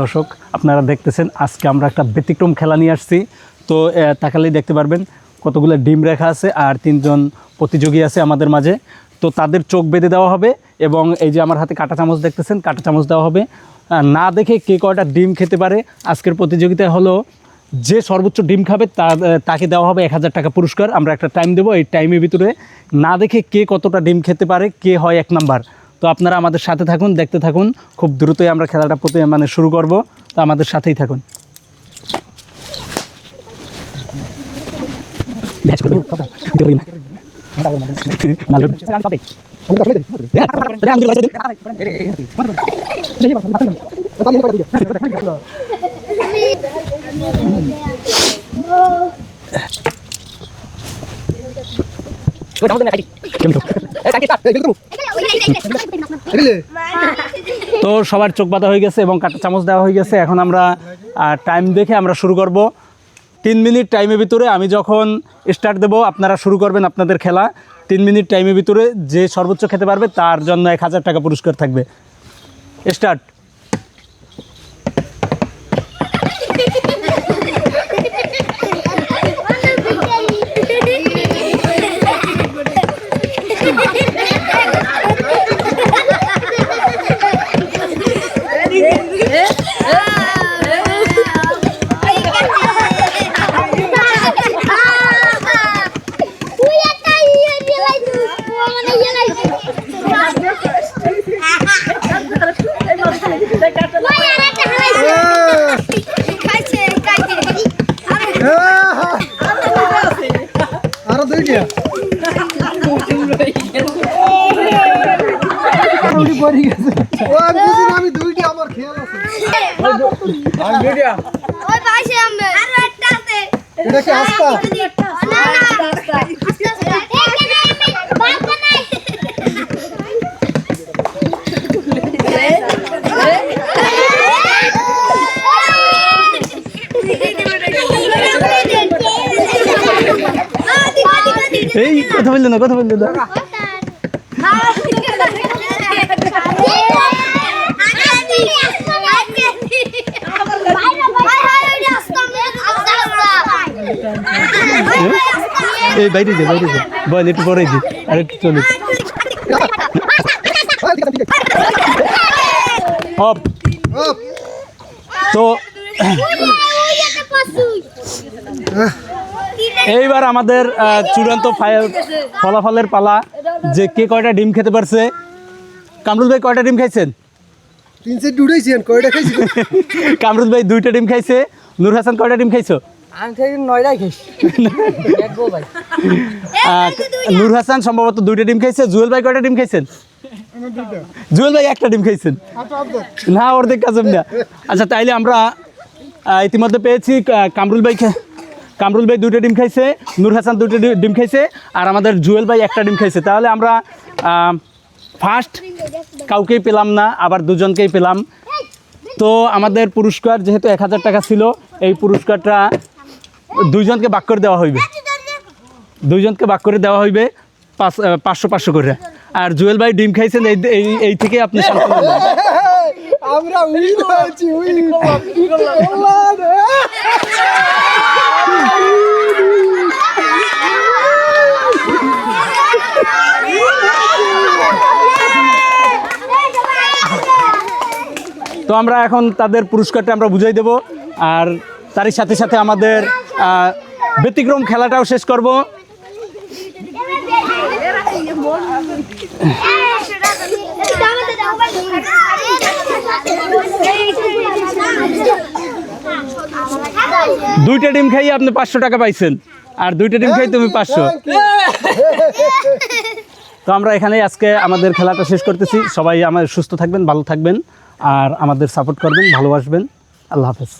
দর্শক, আপনারা দেখতেছেন আজকে আমরা একটা ব্যতিক্রম খেলা নিয়ে আসছি। তো তাকালেই দেখতে পারবেন কতগুলো ডিম রাখা আছে আর 3 জন প্রতিযোগী আছে আমাদের মাঝে। তো তাদের চোখ বেঁধে দেওয়া হবে এবং এই যে আমার হাতে কাঁটা চামচ দেখতেছেন, কাঁটা চামচ দেওয়া হবে। না দেখে কে কয়টা ডিম খেতে পারে। আজকের প্রতিযোগিতা হলো যে সর্বোচ্চ ডিম খাবে তাকে দেওয়া হবে 1000 টাকা পুরস্কার। আমরা একটা টাইম দেবো, এই টাইমের ভিতরে না দেখে কে কতটা ডিম খেতে পারে, কে হয় 1 নাম্বার। তো আপনারা আমাদের সাথে থাকুন, দেখতে থাকুন। খুব দ্রুতই আমরা খেলাটা শুরু করব। তো আমাদের সাথেই থাকুন। তো সবার চোখ বাঁধা হয়ে গেছে এবং কাঁটা চামচ দেওয়া হয়ে গেছে। এখন আমরা টাইম দেখে আমরা শুরু করব। 3 মিনিট টাইমের ভিতরে আমি যখন স্টার্ট দেব আপনারা শুরু করবেন আপনাদের খেলা। 3 মিনিট টাইমের ভিতরে যে সর্বোচ্চ খেতে পারবে তার জন্য 1000 টাকা পুরস্কার থাকবে। স্টার্ট। আমি দুইটি আমার খেয়াল আছে। এটা কি আস্তা? এই কথা বললেন না, কথা বললেন না। এই বাইরে যা, বাইরে যা, বল একটু পরে যা, আর একটু চলে হপ। তো এইবার আমাদের চূড়ান্ত ফলাফলের পালা, যে কে কয়টা ডিম খেতে পারছে। কামরুল ভাই কয়টা ডিম খাইছেন? 3 সেট উড়াইছেন, কয়টা খাইছেন? কামরুল ভাই 2টা ডিম খাইছে। নূর হাসান কয়টা ডিম খাইছো? আমি খাইছি 9টাই খাইছি। দেখবো ভাই। নূর হাসান সম্ভবত 2টা ডিম খাইছে। জুয়েল ভাই কয়টা ডিম খাইছেন? জুয়েল ভাই 1টা ডিম খাইছেন। না, অর্ধেক কাজম না। আচ্ছা, তাইলে আমরা ইতিমধ্যে পেয়েছি কামরুল ভাই 2টা ডিম খাইছে, নূর হাসান 2টা ডিম খাইছে, আর আমাদের জুয়েল ভাই 1টা ডিম খাইছে। তাহলে আমরা ফার্স্ট কাউকেই পেলাম না, আবার 2জনকেই পেলাম। তো আমাদের পুরস্কার যেহেতু 1000 টাকা ছিল, এই পুরস্কারটা 2জনকে ভাগ করে দেওয়া হইবে। 2জনকে ভাগ করে দেওয়া হইবে 500 করে। আর জুয়েল ভাই ডিম খাইছেন, এই থেকে আপনি আমরা উইন হয়েছি, উইন। তো আমরা এখন তাদের পুরস্কারটা আমরা বুঝাই দেব, আর তারই সাথে সাথে আমাদের ব্যতিক্রম খেলাটাও শেষ করব। দুইটা ডিম খাইয়ে আপনি 500 টাকা পাইছেন, আর 2টা ডিম খাই তুমি 500। তো আমরা এখানেই আজকে আমাদের খেলাটা শেষ করতেছি। সবাই সুস্থ থাকবেন, ভালো থাকবেন, আর আমাদের সাপোর্ট করবেন, ভালোবাসবেন। আল্লাহ হাফেজ।